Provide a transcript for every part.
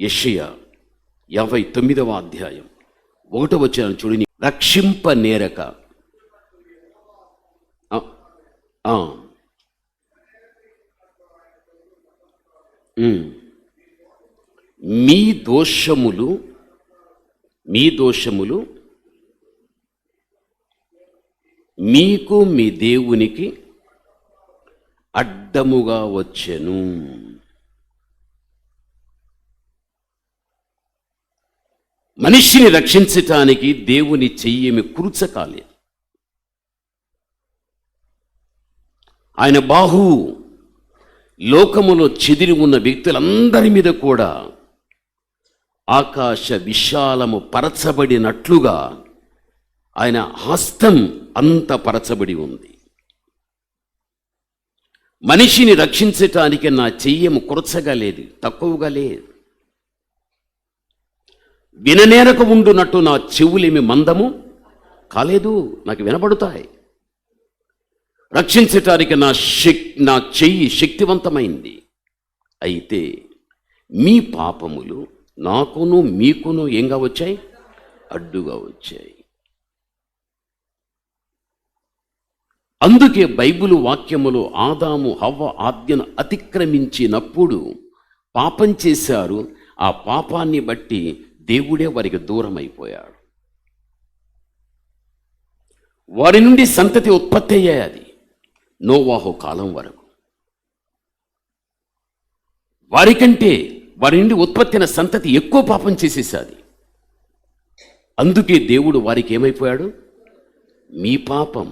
యెషయా 59వ అధ్యాయం 1వ వచనం చూడండి. రక్షింప నేరక మీ దోషములు మీకు మీ దేవునికి అడ్డముగా వచ్చెను. మనిషిని రక్షించటానికి దేవుని చెయ్యేమి కురుచకాలేదు. ఆయన బాహువు లోకములో చెదిరి ఉన్న వ్యక్తులందరి మీద కూడా ఆకాశ విశాలము పరచబడినట్లుగా ఆయన హస్తం అంత పరచబడి ఉంది. మనిషిని రక్షించటానికి నా చెయ్యము కురచగా లేదు, తక్కువగా లేదు. విననేరక ఉండునట్టు నా చెవులేమి మందము కాలేదు, నాకు వినబడుతాయి. రక్షించటానికి నా చెయ్యి శక్తివంతమైంది. అయితే మీ పాపములు నాకును మీకును ఏంగా వచ్చాయి? అడ్డుగా వచ్చాయి. అందుకే బైబిలు వాక్యములో ఆదాము హవ్వ ఆజ్ఞను అతిక్రమించినప్పుడు పాపం చేశారు. ఆ పాపాన్ని బట్టి దేవుడే వారికి దూరం అయిపోయాడు. వారి నుండి సంతతి ఉత్పత్తి అయ్యాయి నోవాహు కాలం వరకు. వారి నుండి ఉత్పత్తి అయిన సంతతి ఎక్కువ పాపం చేసేసాది. అందుకే దేవుడు వారికి ఏమైపోయాడు? మీ పాపం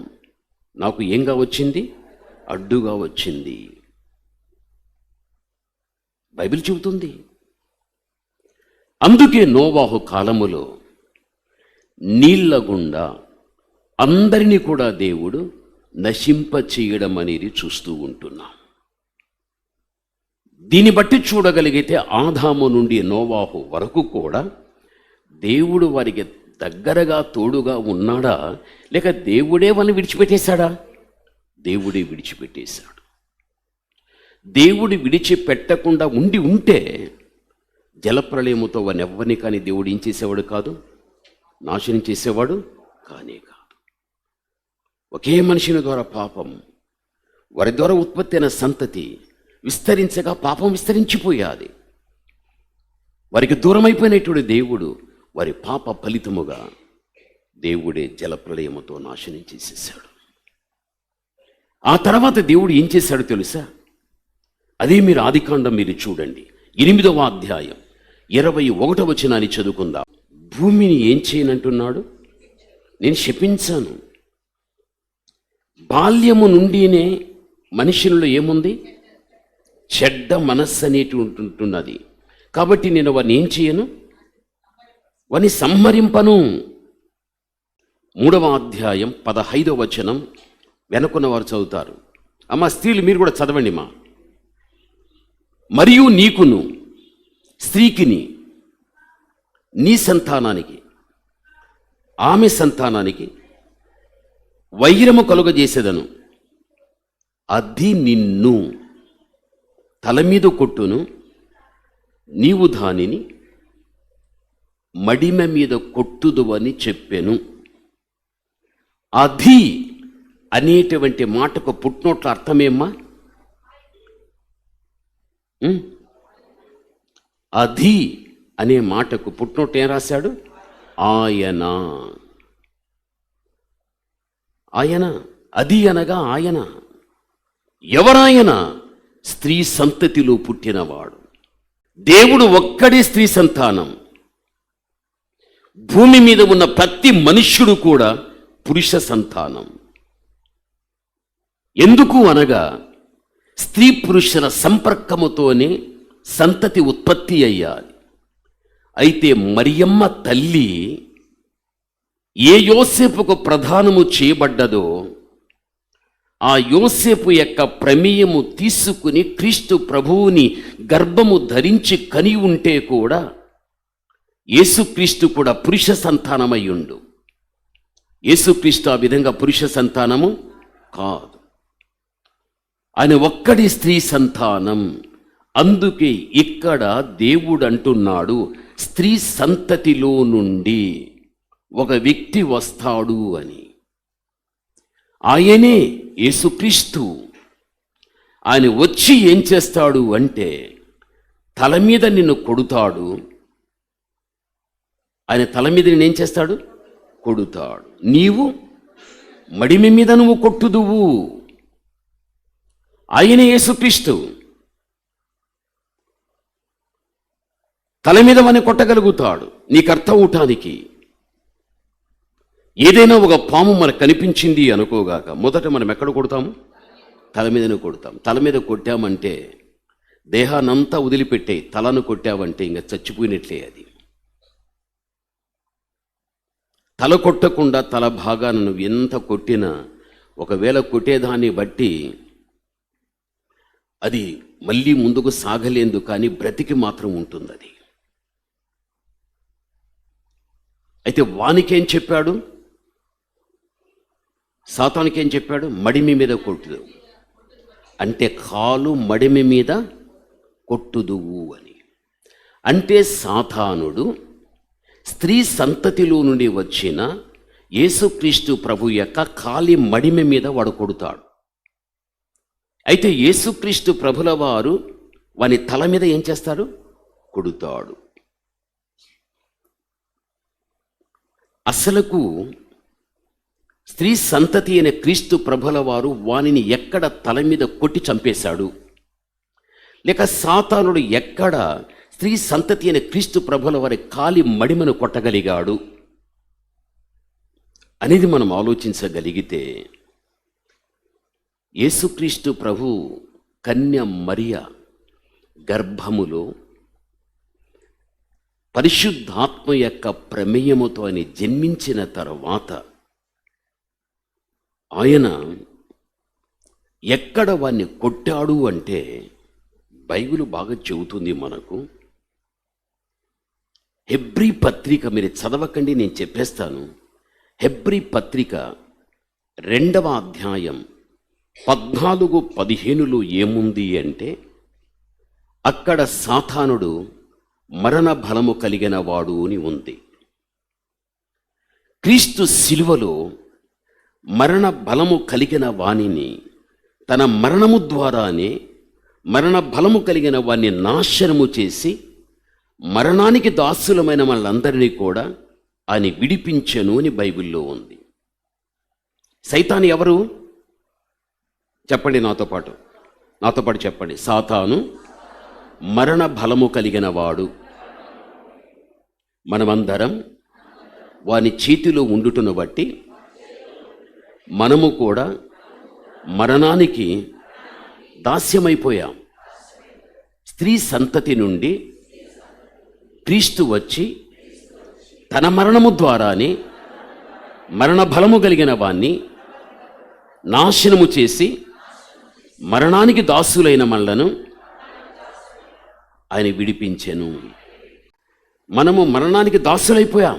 నాకు ఏంగా వచ్చింది? అడ్డుగా వచ్చింది. బైబిల్ చెబుతుంది. అందుకే నోవాహు కాలములో నీళ్ల గుండా అందరినీ కూడా దేవుడు నశింప చేయడం అనేది చూస్తూ ఉంటున్నాం. దీన్ని బట్టి చూడగలిగితే ఆదాము నుండి నోవాహు వరకు కూడా దేవుడు వారికి దగ్గరగా తోడుగా ఉన్నాడా, లేక దేవుడే వాళ్ళని విడిచిపెట్టేశాడా? దేవుడే విడిచిపెట్టేశాడు. దేవుడు విడిచిపెట్టకుండా ఉంటే జలప్రళయముతో వారిని ఎవ్వరిని కానీ దేవుడు ఏం చేసేవాడు కాదు, నాశనం చేసేవాడు కానే కాదు. ఒకే మనిషిని ద్వారా పాపం, వారి ద్వారా ఉత్పత్తి అయిన సంతతి విస్తరించగా పాపం విస్తరించిపోయాది. వారికి దూరమైపోయినటువంటి దేవుడు వారి పాప ఫలితముగా దేవుడే జలప్రళయముతో నాశనం చేసేసాడు. ఆ తర్వాత దేవుడు ఏం చేశాడు తెలుసా? అదే మీరు ఆదికాండం మీరు చూడండి, 8వ అధ్యాయం 21వ వచనాన్ని చదువుకుందాం. భూమిని ఏం చేయనంటున్నాడు? నేను శపించాను. బాల్యము నుండినే మనుషుల్లో ఏముంది? చెడ్డ మనస్సు అనేటి ఉంటున్నది. కాబట్టి నేను వారిని ఏం చేయను? వారిని సంహరింపను. 3వ అధ్యాయం 15వ వచనం వెనుకున్న వారు చదువుతారు. అమ్మ స్త్రీలు మీరు కూడా చదవండి మా. మరియు నీకును స్త్రీకిని నీ సంతానానికి ఆమె సంతానానికి వైరము కలుగజేసేదను. అది నిన్ను తల మీద కొట్టును, నీవు దానిని మడిమ మీద కొట్టుదు అని చెప్పాను. అది అనేటువంటి మాటకు పుట్టినోట్ల అర్థమేమ్మా? అది అనే మాటకు పుట్టినోట్ ఏం రాశాడు? ఆయన. ఆయన, అది అనగా ఆయన. ఎవరాయన? స్త్రీ సంతతిలో పుట్టినవాడు. దేవుడు ఒక్కడే స్త్రీ సంతానం. భూమి మీద ఉన్న ప్రతి మనుష్యుడు కూడా పురుష సంతానం. ఎందుకు అనగా స్త్రీ పురుషుల సంపర్కముతోనే సంతతి ఉత్పత్తి అయ్యాలి. అయితే మరియమ్మ తల్లి ఏ యోసేపుకు ప్రధానము చేయబడ్డదో ఆ యోసేపు యొక్క ప్రమేయము తీసుకుని క్రీస్తు ప్రభువుని గర్భము ధరించి కని ఉంటే కూడా యేసుక్రీస్తు కూడా పురుష సంతానమయ్యుండు. యేసుక్రీస్తు ఆ విధంగా పురుష సంతానము కాదు. ఆయన ఒక్కడి స్త్రీ సంతానం. అందుకే ఇక్కడ దేవుడు అంటున్నాడు, స్త్రీ సంతతిలో నుండి ఒక వ్యక్తి వస్తాడు అని. ఆయనే యేసుక్రీస్తు. ఆయన వచ్చి ఏం చేస్తాడు అంటే తల మీద నిన్ను కొడుతాడు. ఆయన తల మీద నిన్ను ఏం చేస్తాడు? కొడుతాడు. నీవు మడిమి మీద నువ్వు కొట్టుదువు. ఆయనే యేసుక్రీస్తు. తల మీద వాని కొట్టగలుగుతాడు నీకు అర్థం అవటానికి. ఏదైనా ఒక పాము మనకు కనిపించింది అనుకోగాక మొదట మనం ఎక్కడ కొడతాము? తల మీదనే కొడతాం. తల మీద కొట్టామంటే దేహాన్నంతా వదిలిపెట్టే, తలను కొట్టావంటే ఇంకా చచ్చిపోయినట్లే. అది తల కొట్టకుండా తల భాగాన నువ్వు ఎంత కొట్టినా, ఒకవేళ కొట్టేదాన్ని బట్టి అది మళ్ళీ ముందుకు సాగలేదు, కానీ బ్రతికి మాత్రం ఉంటుంది అది. అయితే వానికేం చెప్పాడు? సాతానుకేం చెప్పాడు? మడిమి మీద కొట్టుదు అంటే కాలు మడిమి మీద కొట్టుదువు అని. అంటే సాతానుడు స్త్రీ సంతతిలో నుండి వచ్చిన యేసుక్రీస్తు ప్రభు యొక్క కాలి మడిమి మీద వాడు కొడుతాడు. అయితే యేసుక్రీస్తు ప్రభుల వారు వాని తల మీద ఏం చేస్తాడు? కొడుతాడు. అసలుకు స్త్రీ సంతతి అనే క్రీస్తు ప్రభుల వారు వానిని ఎక్కడ తల మీద కొట్టి చంపేశాడు, లేక సాతానుడు ఎక్కడ స్త్రీ సంతతి అనే క్రీస్తు ప్రభుల వారి కాలి మడిమను కొట్టగలిగాడు అనేది మనం ఆలోచించగలిగితే, యేసుక్రీస్తు ప్రభు కన్య మరియ గర్భములో పరిశుద్ధాత్మ యొక్క ప్రమేయముతో ఆయన జన్మించిన తర్వాత ఆయన ఎక్కడ వాణ్ణి కొట్టాడు అంటే బైబిల్ బాగా చెబుతుంది మనకు. హెబ్రీ పత్రిక మీరు చదవకండి, నేను చెప్పేస్తాను. హెబ్రీ పత్రిక 2వ అధ్యాయం 14-15 ఏముంది అంటే, అక్కడ సాతానుడు మరణ బలము కలిగిన వాడు అని ఉంది. క్రీస్తు శిలువలో మరణ బలము కలిగిన వానిని తన మరణము ద్వారానే మరణ బలము కలిగిన వాణ్ణి నాశనము చేసి మరణానికి దాసులమైన వాళ్ళందరినీ కూడా ఆయన విడిపించెను అని బైబిల్లో ఉంది. సైతాను ఎవరు? చెప్పండి నాతో పాటు చెప్పండి. సాతాను మరణ బలము కలిగిన వాడు. మనమందరం వాని చేతిలో ఉండుటను బట్టి మనము కూడా మరణానికి దాస్యమైపోయాం. స్త్రీ సంతతి నుండి క్రీస్తు వచ్చి తన మరణము ద్వారానే మరణ బలము కలిగిన వాణ్ణి నాశనము చేసి మరణానికి దాసులైన మనలను ఆయన విడిపించెను. మనము మరణానికి దాసులైపోయాం.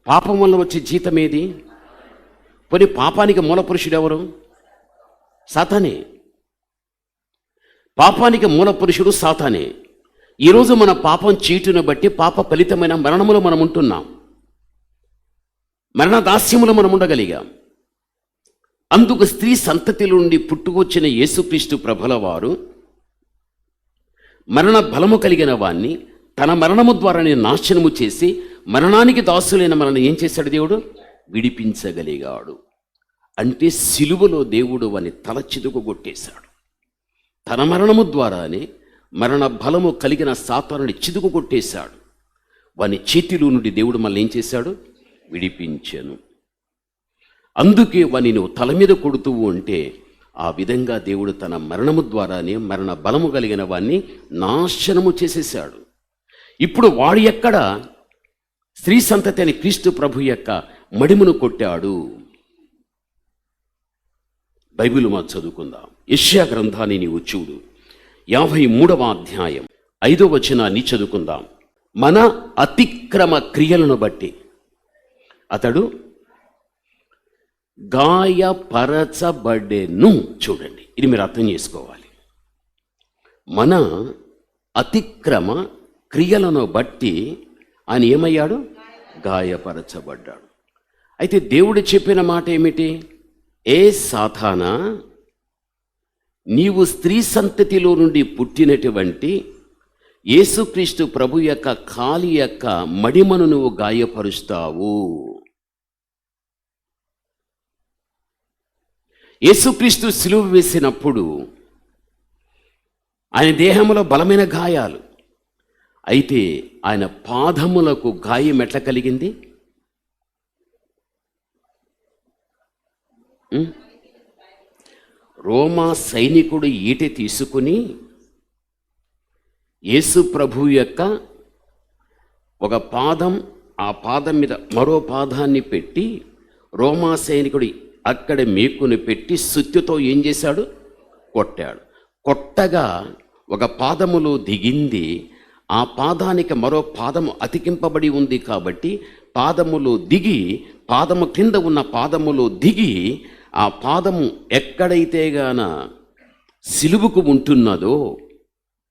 పాపం వల్ల వచ్చే జీతం ఏది? పోనీ పాపానికి మూల పురుషుడు ఎవరు? సాతానే. పాపానికి మూల పురుషుడు సాతానే. ఈరోజు మన పాపం చీటును బట్టి పాప ఫలితమైన మరణములో మనం ఉంటున్నాం. మరణ దాస్యములో మనం ఉండగలిగాం. అందుకు స్త్రీ సంతతి నుండి పుట్టుకొచ్చిన యేసుక్రీస్తు ప్రభుల వారు మరణ బలము కలిగిన వాణ్ణి తన మరణము ద్వారానే నాశనము చేసి మరణానికి దాసులైన మనల్ని ఏం చేశాడు? దేవుడు విడిపించగలిగాడు. అంటే సిలువలో దేవుడు వాని తల చిదుకుగొట్టేశాడు. తన మరణము ద్వారానే మరణ బలము కలిగిన సాతానుని చిదుకుగొట్టేశాడు. వాని చేతిలో నుండి దేవుడు మళ్ళీ ఏం చేశాడు? విడిపించెను. అందుకే వాని నువ్వు తల మీద కొడుతూ ఉంటే ఆ విధంగా దేవుడు తన మరణము ద్వారానే మరణ బలము కలిగిన వాణ్ణి నాశనము చేసేశాడు. ఇప్పుడు వాడు ఎక్కడ? స్త్రీ సంతతి అని క్రీస్తు ప్రభు యొక్క మడిమును కొట్టాడు. బైబిల్ మా చదువుకుందాం. యెషయా గ్రంథాన్ని నీవు చూడు, 53వ అధ్యాయం 5వ వచనాన్ని చదువుకుందాం. మన అతిక్రమ క్రియలను బట్టి అతడు గాయపరచబడెను. చూడండి, ఇది మీరు అర్థం చేసుకోవాలి. మన అతిక్రమ క్రియలను బట్టి ఆయన ఏమయ్యాడు? గాయపరచబడ్డాడు. అయితే దేవుడు చెప్పిన మాట ఏమిటి? ఏ సాతానా, నీవు స్త్రీ సంతతిలో నుండి పుట్టినటువంటి యేసుక్రీస్తు ప్రభు యొక్క కాలి యొక్క మడిమను నువ్వు గాయపరుస్తావు. యేసుక్రీస్తు సిలువ వేసినప్పుడు ఆయన దేహంలో బలమైన గాయాలు, అయితే ఆయన పాదములకు గాయం ఎట్లా కలిగింది? రోమా సైనికుడు ఈటె తీసుకుని యేసు ప్రభు యొక్క ఒక పాదం, ఆ పాదం మీద మరో పాదాన్ని పెట్టి రోమా సైనికుడు అక్కడ మేకుని పెట్టి సుత్తితో ఏం చేశాడు? కొట్టాడు. కొట్టగా ఒక పాదములో దిగింది, ఆ పాదానికి మరో పాదము అతికింపబడి ఉంది కాబట్టి పాదములో దిగి, పాదము కింద ఉన్న పాదములో దిగి, ఆ పాదము ఎక్కడైతే గాన సిలువుకు ఉంటున్నదో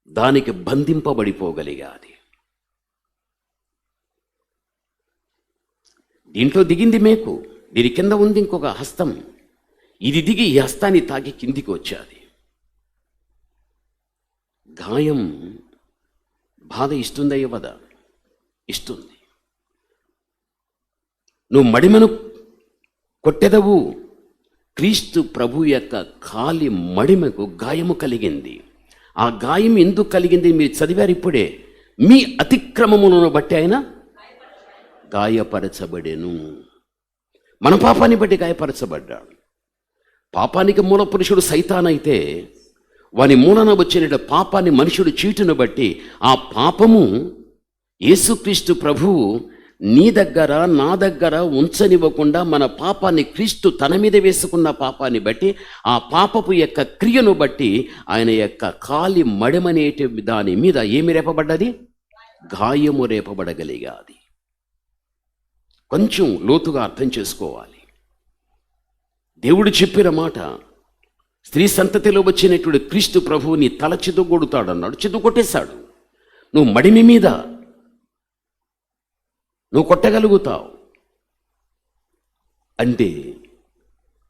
దానికి బంధింపబడిపోగలిగాది. దీంట్లో దిగింది మేకు, దీని కింద ఉంది ఇంకొక హస్తం, ఇది దిగి ఈ హస్తాన్ని తాకి కిందికి వచ్చాది. గాయం బాధ ఇస్తుందా ఇవ్వదా? ఇస్తుంది. నువ్వు మడిమను కొట్టెదవు. క్రీస్తు ప్రభు యొక్క కాలి మడిమకు గాయము కలిగింది. ఆ గాయం ఎందుకు కలిగింది మీరు చదివారు ఇప్పుడే. మీ అతిక్రమములను బట్టి ఆయన గాయపరచబడెను. మన పాపాన్ని బట్టి గాయపరచబడ్డాడు. పాపానికి మూల పురుషుడు సైతానైతే వాని మూలన వచ్చిన పాపాన్ని మనుషుడు చీటును బట్టి ఆ పాపము యేసుక్రీస్తు ప్రభువు నీ దగ్గర నా దగ్గర ఉంచనివ్వకుండా మన పాపాన్ని క్రీస్తు తన మీద వేసుకున్న పాపాన్ని బట్టి ఆ పాపపు యొక్క క్రియను బట్టి ఆయన యొక్క కాలి మడిమనేటి దాని మీద ఏమి రేపబడ్డది? గాయము రేపబడగలిగాది. కొంచెం లోతుగా అర్థం చేసుకోవాలి. దేవుడు చెప్పిన మాట, స్త్రీ సంతతిలో వచ్చినటువంటి క్రీస్తు ప్రభువు నీ తల చిదుగొడతాడన్నాడు. చిదుగొట్టేశాడు. నువ్వు మడిమి మీద నువ్వు కొట్టగలుగుతావు అంటే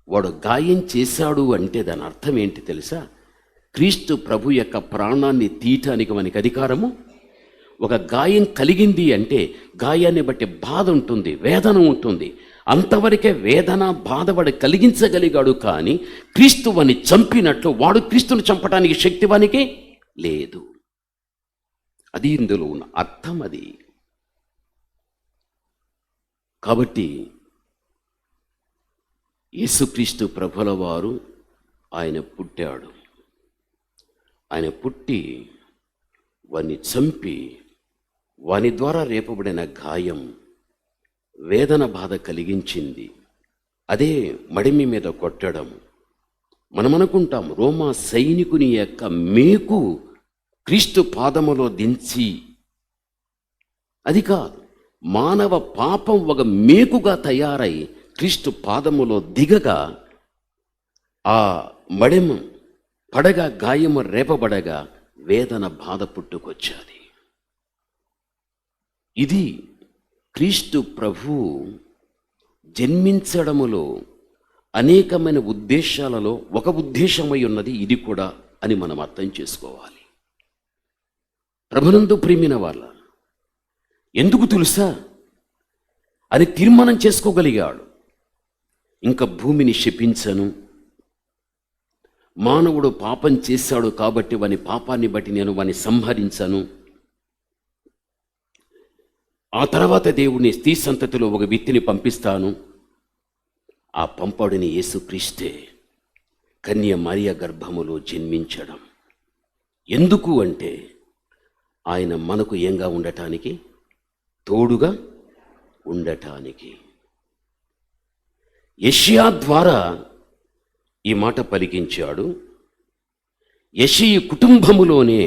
వాడు గాయం చేశాడు అంటే దాని అర్థం ఏంటి తెలుసా? క్రీస్తు ప్రభు యొక్క ప్రాణాన్ని తీయటానికి మనకి అధికారము. ఒక గాయం కలిగింది అంటే గాయాన్ని బట్టి బాధ ఉంటుంది, వేదన ఉంటుంది. అంతవరకే వేదన బాధ వాడు కలిగించగలిగాడు, కానీ క్రీస్తు వాని చంపినట్లు వాడు క్రీస్తుని చంపడానికి శక్తి వానికి లేదు. అది ఇందులో ఉన్న అర్థం. అది కాబట్టి యేసుక్రీస్తు ప్రభుల వారు ఆయన పుట్టాడు. ఆయన పుట్టి వాని చంపి వాని ద్వారా రేపబడిన గాయం వేదన బాధ కలిగించింది. అదే మడిమి మీద కొట్టడం. మనం అనుకుంటాం రోమా సైనికుని యొక్క మేకు క్రీస్తు పాదములో దించి, అది కాదు. మానవ పాపం ఒక మేకుగా తయారై క్రీస్తు పాదములో దిగగా ఆ మడిమ పడగా గాయము రేపబడగా వేదన బాధ పుట్టుకొచ్చాది. ఇది క్రీస్తు ప్రభువు జన్మించడములో అనేకమైన ఉద్దేశాలలో ఒక ఉద్దేశమై ఉన్నది ఇది కూడా అని మనం అర్థం చేసుకోవాలి. ప్రభునందు ప్రియమైన వాళ్ళ, ఎందుకు తెలుసా? అని తీర్మానం చేసుకోగలిగాడు. ఇంకా భూమిని శపించను, మానవుడు పాపం చేశాడు కాబట్టి వాని పాపాన్ని బట్టి నేను వాని సంహరించను. ఆ తర్వాత దేవుని స్త్రీ సంతతిలో ఒక వ్యక్తిని పంపిస్తాను. ఆ పంపడిని యేసుక్రీస్తే కన్య మరియ గర్భములో జన్మించడం. ఎందుకు అంటే ఆయన మనకు ఏంగా ఉండటానికి, తోడుగా ఉండటానికి. యెషయా ద్వారా ఈ మాట పలికించాడు. యెషయి కుటుంబములోనే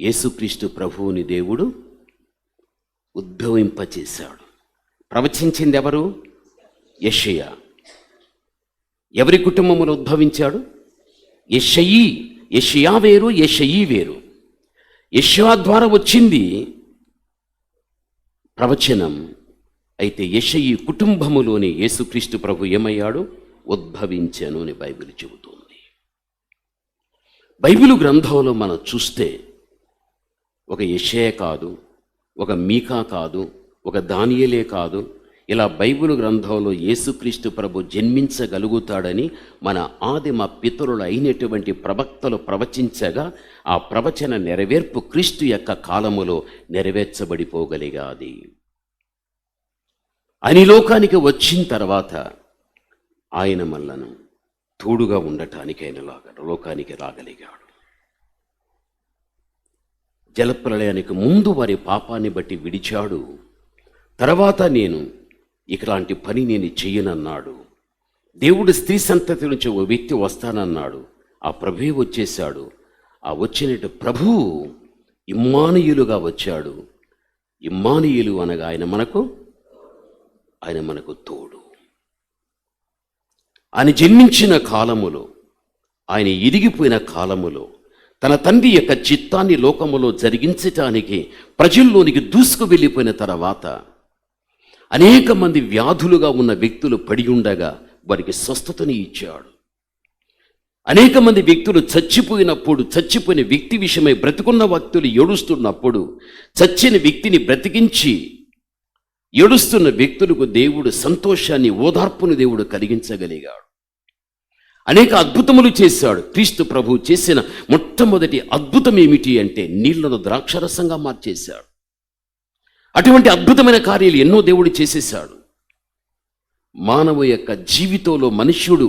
యేసుక్రీస్తు ప్రభువుని దేవుడు ఉద్భవింపచేశాడు. ప్రవచించింది ఎవరు? యెషయా. ఎవరి కుటుంబములో ఉద్భవించాడు? యెషయి. యెషయా వేరు, యెషయి వేరు. యెషయా ద్వారా వచ్చింది ప్రవచనం. అయితే యెషయి కుటుంబములోని యేసుక్రీస్తు ప్రభు ఏమయ్యాడు? ఉద్భవించాను అని బైబిల్ చెబుతుంది. బైబిలు గ్రంథంలో మనం చూస్తే ఒక యెషయా కాదు, ఒక మీకా కాదు, ఒక దానియేలే కాదు, ఇలా బైబిల్ గ్రంథంలో యేసుక్రీస్తు ప్రభు జన్మించగలుగుతాడని మన ఆదిమ పితరులు అయినటువంటి ప్రవక్తలు ప్రవచించగా ఆ ప్రవచన నెరవేర్పు క్రీస్తు యొక్క కాలములో నెరవేర్చబడిపోగలిగాది. ఆయన లోకానికి వచ్చిన తర్వాత ఆయన మనలను తోడుగా ఉండటానికి ఆయన లోకానికి రాగలిగాడు. జలప్రళయానికి ముందు వారి పాపాన్ని బట్టి విడిచాడు. తర్వాత నేను ఇలాంటి పని నేను చెయ్యనన్నాడు. దేవుడు స్త్రీ సంతతి నుంచి ఓ వ్యక్తి వస్తానన్నాడు. ఆ ప్రభువే వచ్చేశాడు. ఆ వచ్చినట్టు ప్రభువు ఇమ్మానుయేలుగా వచ్చాడు. ఇమ్మానుయేలు అనగా ఆయన మనకు తోడు. ఆయన జన్మించిన కాలములో, ఆయన ఎదిగిపోయిన కాలములో తన తండ్రి యొక్క చిత్తాన్ని లోకములో జరిగించటానికి ప్రజల్లోనికి దూసుకు వెళ్ళిపోయిన తర్వాత అనేక మంది వ్యాధులుగా ఉన్న వ్యక్తులు పడి ఉండగా వారికి స్వస్థతని ఇచ్చాడు. అనేక మంది వ్యక్తులు చచ్చిపోయిన వ్యక్తి విషయమై బ్రతికున్న వ్యక్తులు ఏడుస్తున్నప్పుడు చచ్చిన వ్యక్తిని బ్రతికించి ఏడుస్తున్న వ్యక్తులకు దేవుడు సంతోషాన్ని, ఓదార్పును దేవుడు కలిగించగలిగాడు. అనేక అద్భుతములు చేశాడు. క్రీస్తు ప్రభువు చేసిన మొట్టమొదటి అద్భుతం ఏమిటి అంటే నీళ్లను ద్రాక్షరసంగా మార్చేశాడు. అటువంటి అద్భుతమైన కార్యాలు ఎన్నో దేవుడు చేసేశాడు. మానవ యొక్క జీవితంలో మనుష్యుడు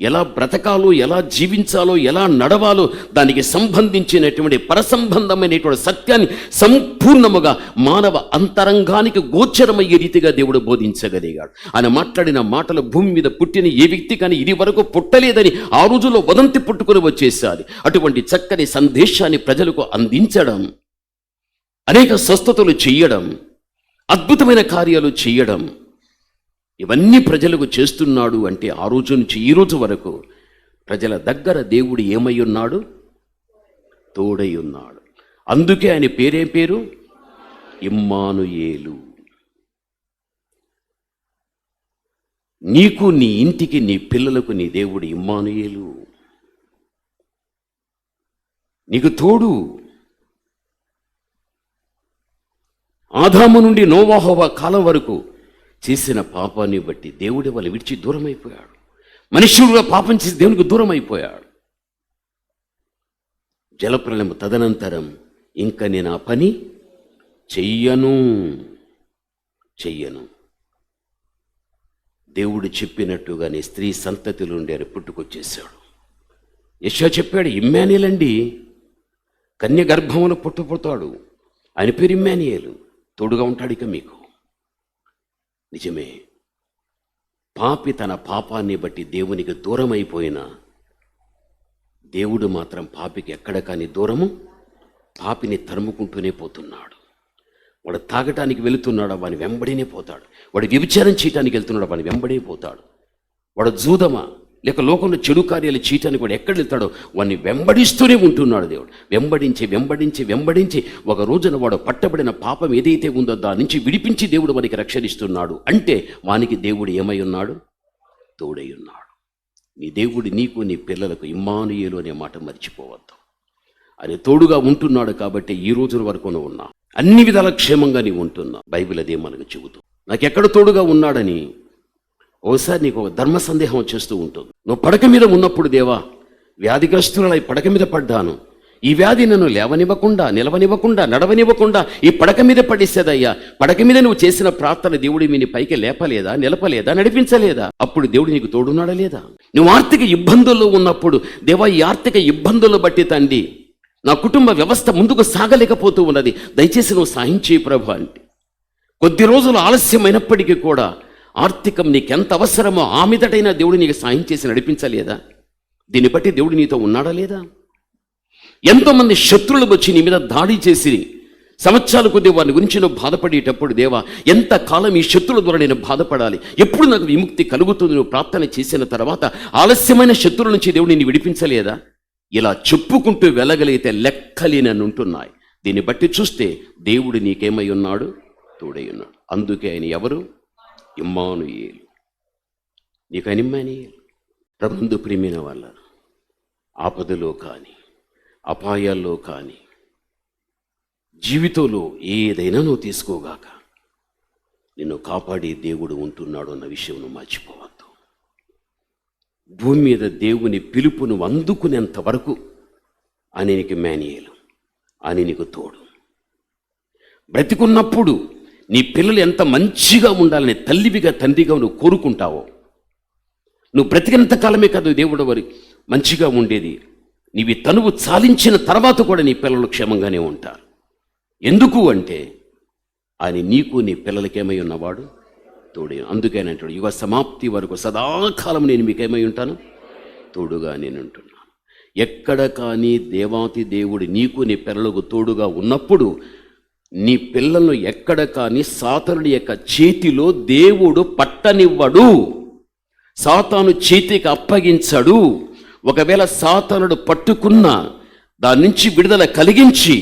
ఎలా బ్రతకాలో, ఎలా జీవించాలో, ఎలా నడవాలో దానికి సంబంధించినటువంటి పరసంబంధమైనటువంటి సత్యాన్ని సంపూర్ణముగా మానవ అంతరంగానికి గోచరమయ్యే రీతిగా దేవుడు బోధించగలిగాడు. ఆయన మాట్లాడిన మాటలు భూమి మీద పుట్టిన ఏ వ్యక్తి కానీ ఇది వరకు పుట్టలేదని ఆ రోజుల్లో వదంతి పుట్టుకొని వచ్చేసారి. అటువంటి చక్కని సందేశాన్ని ప్రజలకు అందించడం, అనేక స్వస్థతలు చెయ్యడం, అద్భుతమైన కార్యాలు చెయ్యడం, ఇవన్నీ ప్రజలకు చేస్తున్నాడు అంటే ఆ రోజు నుంచి ఈ రోజు వరకు ప్రజల దగ్గర దేవుడు ఏమై ఉన్నాడు? తోడై ఉన్నాడు. అందుకే ఆయన పేరేం పేరు? ఇమ్మానుయేలు. నీకు, నీ ఇంటికి, నీ పిల్లలకు నీ దేవుడు ఇమ్మానుయేలు, నీకు తోడు. ఆదాము నుండి నోవాహోవ కాలం వరకు చేసిన పాపాన్ని బట్టి దేవుడి వాళ్ళు విడిచి దూరం అయిపోయాడు. మనుష్యుడుగా పాపం చేసి దేవునికి దూరం అయిపోయాడు. జలప్రలయం తదనంతరం ఇంకా నేను ఆ పని చెయ్యను. దేవుడు చెప్పినట్టుగానే స్త్రీ సంతతిలో ఉండి ఆయన పుట్టుకొచ్చేసాడు. యెషయా చెప్పాడు, ఇమ్మానుయేల్ అండి, కన్య గర్భములో పుట్టుతాడు. ఆయన పేరు ఇమ్మానుయేలు, తోడుగా ఉంటాడు ఇక మీకు. నిజమే, పాపి తన పాపాన్ని బట్టి దేవునికి దూరం అయిపోయినా దేవుడు మాత్రం పాపికి ఎక్కడ కానీ దూరము, పాపిని తరుముకుంటూనే పోతున్నాడు. వాడు తాగటానికి వెళుతున్నాడు, వాని వెంబడినే పోతాడు. వాడు వ్యభిచారం చేయటానికి వెళ్తున్నాడు, వాని వెంబడే పోతాడు. వాడు జూదమా లేక లోకంలో చెడు కార్యాలు చేయటానికి వాడు ఎక్కడ వెళ్తాడో వాడిని వెంబడిస్తూనే ఉంటున్నాడు దేవుడు. వెంబడించి ఒక రోజున వాడు పట్టబడిన పాపం ఏదైతే ఉందో దాని నుంచి విడిపించి దేవుడు వానికి రక్షణిస్తున్నాడు. అంటే వానికి దేవుడు ఏమై ఉన్నాడు? తోడై ఉన్నాడు. నీ దేవుడు నీకు, నీ పిల్లలకు ఇమ్మానుయేలు అనే మాట మర్చిపోవద్దు. ఆయన తోడుగా ఉంటున్నాడు కాబట్టి ఈ రోజుల వరకు నువ్వు ఉన్నావు, అన్ని విధాల క్షేమంగా నీవు ఉంటున్నావు. బైబిల్ అదే మనకు చెబుతూ నాకెక్కడ తోడుగా ఉన్నాడని ఓసారి నీకు ఒక ధర్మ సందేహం వచ్చేస్తూ ఉంటుంది. నువ్వు పడక మీద ఉన్నప్పుడు, దేవా వ్యాధిగ్రస్తులై పడక మీద పడ్డాను, ఈ వ్యాధి నన్ను లేవనివ్వకుండా, నిలవనివ్వకుండా, నడవనివ్వకుండా ఈ పడక మీద పడేసేదయ్యా. పడక మీద నువ్వు చేసిన ప్రార్థన దేవుడి మీ పైకి లేపలేదా, నిలపలేదా, నడిపించలేదా? అప్పుడు దేవుడు నీకు తోడున్నాడా లేదా? నువ్వు ఆర్థిక ఇబ్బందుల్లో ఉన్నప్పుడు, దేవా ఈ ఆర్థిక ఇబ్బందులు బట్టి తండ్రి నా కుటుంబ వ్యవస్థ ముందుకు సాగలేకపోతూ ఉన్నది, దయచేసి నువ్వు సాయం చేయి ప్రభు అంటే కొద్ది రోజులు ఆలస్యమైనప్పటికీ కూడా ఆర్థికం నీకెంత అవసరమో ఆ మీదటైనా దేవుడు నీకు సాయం చేసి నడిపించలేదా? దీన్ని బట్టి దేవుడు నీతో ఉన్నాడా లేదా? ఎంతోమంది శత్రువులు వచ్చి నీ మీద దాడి చేసి సంవత్సరాల కొద్ది వారి గురించి నువ్వు బాధపడేటప్పుడు, దేవా ఎంతకాలం ఈ శత్రువుల ద్వారా నేను బాధపడాలి, ఎప్పుడు నాకు విముక్తి కలుగుతుంది? నువ్వు ప్రార్థన చేసిన తర్వాత ఆలస్యమైన శత్రువుల నుంచి దేవుడు నిన్ను విడిపించలేదా? ఇలా చెప్పుకుంటూ వెళ్ళగలిగితే లెక్కలేనని ఉంటున్నాయి. దీన్ని బట్టి చూస్తే దేవుడు నీకేమై ఉన్నాడు? తోడై ఉన్నాడు. అందుకే ఆయన ఎవరు? ఇమ్మానుయేలు. నీకు ఆయన ఇమ్మానుయేలు. ప్రభునందు ప్రియమైన వాళ్ళ, ఆపదలో కానీ అపాయాల్లో కానీ జీవితంలో ఏదైనా నువ్వు తీసుకోగాక నిన్ను కాపాడే దేవుడు ఉంటున్నాడు అన్న విషయం నువ్వు మర్చిపోవద్దు. భూమి మీద దేవుని పిలుపును అందుకునేంత వరకు ఆయన నీకు ఇమ్మానుయేలు, ఆయన నీకు తోడు. బ్రతికున్నప్పుడు నీ పిల్లలు ఎంత మంచిగా ఉండాలని తల్లివిగా తండ్రిగా నువ్వు కోరుకుంటావో, నువ్వు బ్రతికినంత కాలమే కాదు దేవుడు వారి మంచిగా ఉండేది, నీవి తనువు చాలించిన తర్వాత కూడా నీ పిల్లలు క్షేమంగానే ఉంటారు. ఎందుకు అంటే ఆయన నీకు నీ పిల్లలకేమై ఉన్నవాడు? తోడే. అందుకని అంటాడు, యుగ సమాప్తి వరకు సదాకాలం నేను మీకేమై ఉంటాను? తోడుగా నేను ఉంటున్నాను. ఎక్కడ కానీ దేవాతి దేవుడు నీకు నీ పిల్లలకు తోడుగా ఉన్నప్పుడు నీ పిల్లలను ఎక్కడ కానీ సాతానుడి యొక్క చేతిలో దేవుడు పట్టనివ్వడు, సాతాను చేతికి అప్పగించడు. ఒకవేళ సాతానుడు పట్టుకున్నా దాని నుంచి విడుదల కలిగించి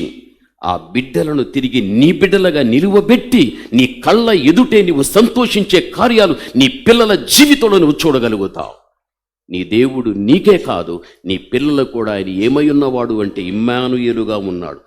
ఆ బిడ్డలను తిరిగి నీ బిడ్డలుగా నిలువబెట్టి నీ కళ్ళ ఎదుటే నీవు సంతోషించే కార్యాలు నీ పిల్లల జీవితంలో నువ్వు చూడగలుగుతావు. నీ దేవుడు నీకే కాదు నీ పిల్లలు కూడా ఆయన ఏమై ఉన్నవాడు అంటే ఇమ్మానుయేలుగా ఉన్నాడు.